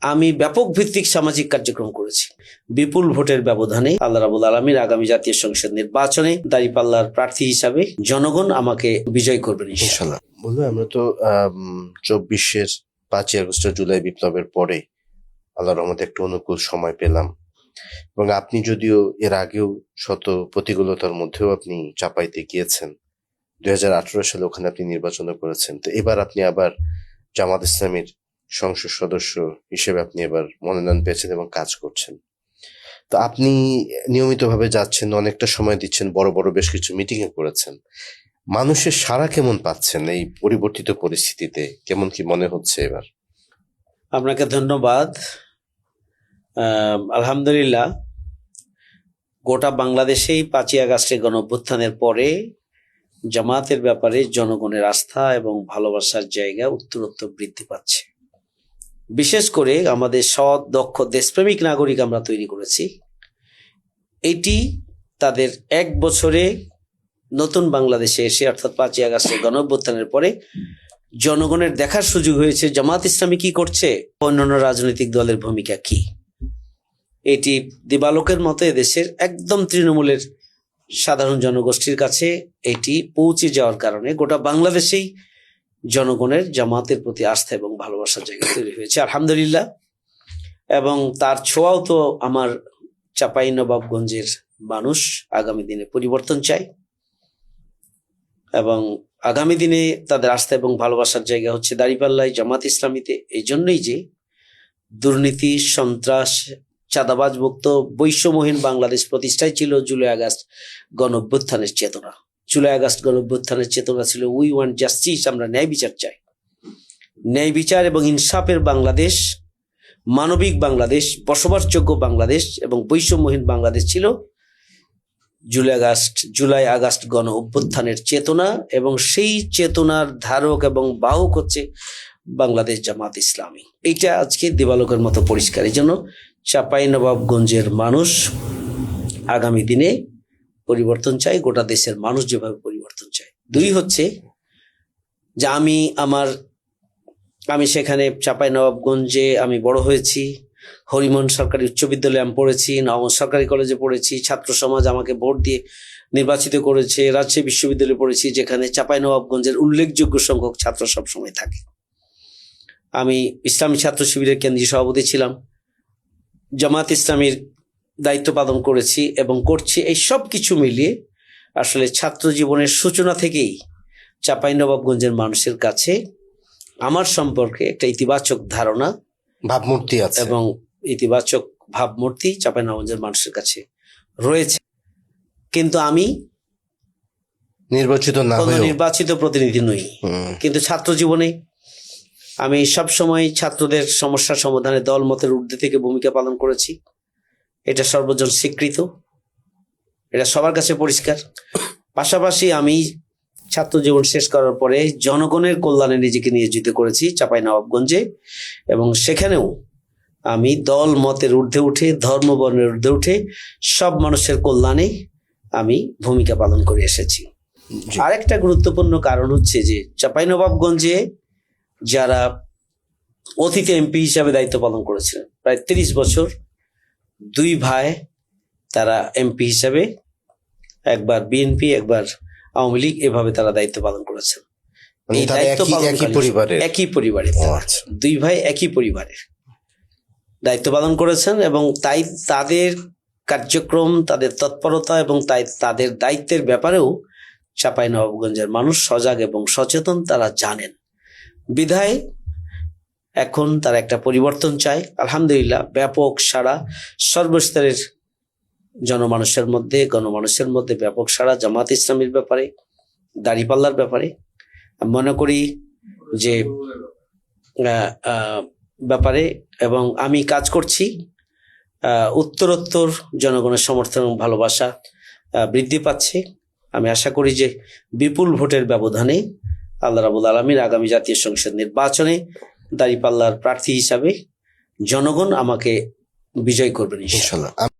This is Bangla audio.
আমি ব্যাপক ভিত্তিক সামাজিক কার্যক্রম করেছি। বিপুল ভোটের ব্যবধানে আল্লাহ রাব্বুল আলামিন আগামী জাতীয় সংসদ নির্বাচনে দাঁড়িপাল্লার প্রার্থী হিসাবে জনগণ আমাকে বিজয় করবেন ইনশাআল্লাহ। বন্ধু, আমরা তো 24-এর 5ই আগস্ট জুলাই বিপ্লবের পরে আল্লাহর রহমতে একটা অনুকূল সময় পেলাম, এবং আপনি যদিও এর আগেও শত প্রতিকূলতার মধ্যেও আপনি চাপাইতে গিয়েছেন। 2018 সালে ওখানে আপনি নির্বাচনও করেছেন। তো এবার আপনি আবার জামাত ইসলামীর সংসদ সদস্য হিসেবে আপনি এবার মনোনয়ন পেয়েছেন এবং কাজ করছেন। তো আপনি নিয়মিতভাবে যাচ্ছেন, অনেকটা সময় দিচ্ছেন, বড় বড় বেশ কিছু মিটিং এ করেছেন। মানুষের সাড়া কেমন পাচ্ছেন এই পরিবর্তিত পরিস্থিতিতে? কেমন কি মনে হচ্ছে এবার? আপনাকে ধন্যবাদ। আলহামদুলিল্লাহ, গোটা বাংলাদেশেই 5ই আগস্টের গণঅভ্যুত্থানের পরে জামাতের ব্যাপারে জনগণের আস্থা এবং ভালোবাসার জায়গা উত্তরোত্তর বৃদ্ধি পাচ্ছে। বিশেষ করে আমাদের সৎ, দক্ষ, দেশপ্রেমিক নাগরিক আমরা তৈরি করেছি। এটি তাদের 1 বছরে নতুন বাংলাদেশে এসে, অর্থাৎ 5ই আগস্টের গণঅভ্যুত্থানের পরে জনগণের দেখার সুযোগ হয়েছে জামাত ইসলামী কি করছে, অন্যান্য রাজনৈতিক দলের ভূমিকা কি। এটি দিবালোকের মতো এদেশের একদম তৃণমূলের সাধারণ জনগোষ্ঠীর কাছে এটি পৌঁছে যাওয়ার কারণে গোটা বাংলাদেশেই জনগণের জামাতের প্রতি আস্থা এবং ভালোবাসার জায়গা তৈরি হয়েছে আলহামদুলিল্লাহ। এবং তার ছোঁয়াও তো আমার চাঁপাইনবাবগঞ্জের মানুষ আগামী দিনে পরিবর্তন চায়, এবং আগামী দিনে তাদের আস্থা এবং ভালোবাসার জায়গা হচ্ছে দাঁড়িপাল্লায়, জামাত ইসলামীতে। এই জন্যই যে দুর্নীতি, সন্ত্রাস, চাঁদাবাজ মুক্ত বৈষম্যহীন বাংলাদেশ প্রতিষ্ঠাই ছিল জুলাই আগস্ট গণঅভ্যুত্থানের চেতনা। জুলাই আগস্ট গণঅভ্যুত্থানের চেতনা ছিল উই ওয়ান্ট জাস্টিস, আমরা ন্যায় বিচার চাই। ন্যায় বিচার এবং ইনসাফের বাংলাদেশ, মানবিক বাংলাদেশ, বসবাসযোগ্য বাংলাদেশ এবং বৈষম্যহীন বাংলাদেশ ছিল জুলাই আগস্ট গণ অভ্যুত্থানের চেতনা। এবং সেই চেতনার ধারক এবং বাহক হচ্ছে বাংলাদেশ জামাত ইসলামী। এইটা আজকে দিবালোকের মতো পরিষ্কার। এই জন্য চাঁপাইনবাবগঞ্জের মানুষ আগামী দিনে পরিবর্তন চাই, গোটা দেশের মানুষ যেভাবে পরিবর্তন চায়। 2 হচ্ছে যে আমি সেখানে চাঁপাইনবাবগঞ্জে আমি বড় হয়েছি। হরিমোহন সরকারি উচ্চ বিদ্যালয়ে আমি পড়েছি, নওগাঁ সরকারি কলেজে পড়েছি, ছাত্র সমাজ আমাকে ভোট দিয়ে নির্বাচিত করেছে, রাজশাহী বিশ্ববিদ্যালয়ে পড়েছি, যেখানে চাঁপাইনবাবগঞ্জের উল্লেখযোগ্য সংখ্যক ছাত্র সবসময় থাকে। আমি ইসলামী ছাত্র শিবিরের কেন্দ্রীয় সভাপতি ছিলাম, জামাত ইসলামীর দায়িত্ব পালন করেছি এবং করছি। এই সব কিছু মিলিয়ে আসলে ছাত্র জীবনের সূচনা থেকেই চাঁপাইনবাবগঞ্জের মানুষের কাছে আমার সম্পর্কে একটা ইতিবাচক ধারণা, ভাবমূর্তি আছে এবং ইতিবাচক ভাবমূর্তি চাঁপাইনবাবগঞ্জের মানুষের কাছে রয়েছে। কিন্তু আমি নির্বাচিত প্রতিনিধি নই। কিন্তু ছাত্র জীবনে আমি সবসময় ছাত্রদের সমস্যা সমাধানে দল মতের ঊর্ধ্বে থেকে ভূমিকা পালন করেছি। এটা সর্বজন স্বীকৃত, এটা সবার কাছে পরিষ্কার। পাশাপাশি আমি ছাত্র জীবন শেষ করার পরে জনগণের কল্যাণে নিজেকে নিয়োজিত করেছি চাঁপাইনবাবগঞ্জে, এবং সেখানেও আমি দল মতের ঊর্ধ্বে উঠে, ধর্ম বর্ণের ঊর্ধ্বে উঠে সব মানুষের কল্যাণে আমি ভূমিকা পালন করে এসেছি। আরেকটা গুরুত্বপূর্ণ কারণ হচ্ছে যে চাঁপাইনবাবগঞ্জে যারা অতীতে এমপি হিসাবে দায়িত্ব পালন করেছিলেন প্রায় 30 বছর, 2 ভাই তারা এমপি হিসাবে, একবার বিএনপি একবার আওয়ামী লীগ, এভাবে তারা দায়িত্ব পালন করেছেন। এই দায়িত্ব একই পরিবারে 2 ভাই একই পরিবারের দায়িত্ব পালন করেছেন, এবং তাই তাদের কার্যক্রম, তাদের তৎপরতা এবং তাদের দায়িত্বের ব্যাপারেও চাঁপাইনবাবগঞ্জের মানুষ সজাগ এবং সচেতন, তারা জানেন। বিধায় এখন তারা একটা পরিবর্তন চায়। আলহামদুলিল্লাহ, ব্যাপক সাড়া সর্বস্তরের গণমানুষের মধ্যে ব্যাপক সাড়া জামাত ইসলামীর ব্যাপারে, দাঁড়িপাল্লার ব্যাপারে। মনে করি যে ব্যাপারে, এবং আমি কাজ করছি, উত্তরোত্তর জনগণের সমর্থন এবং ভালোবাসা বৃদ্ধি পাচ্ছে। আমি আশা করি যে বিপুল ভোটের ব্যবধানে আল্লাহ রাব্বুল আলামিন আগামী জাতীয় সংসদ নির্বাচনে দাঁড়িপাল্লার প্রার্থী হিসাবে জনগণ আমাকে বিজয় করবেন ইনশাআল্লাহ।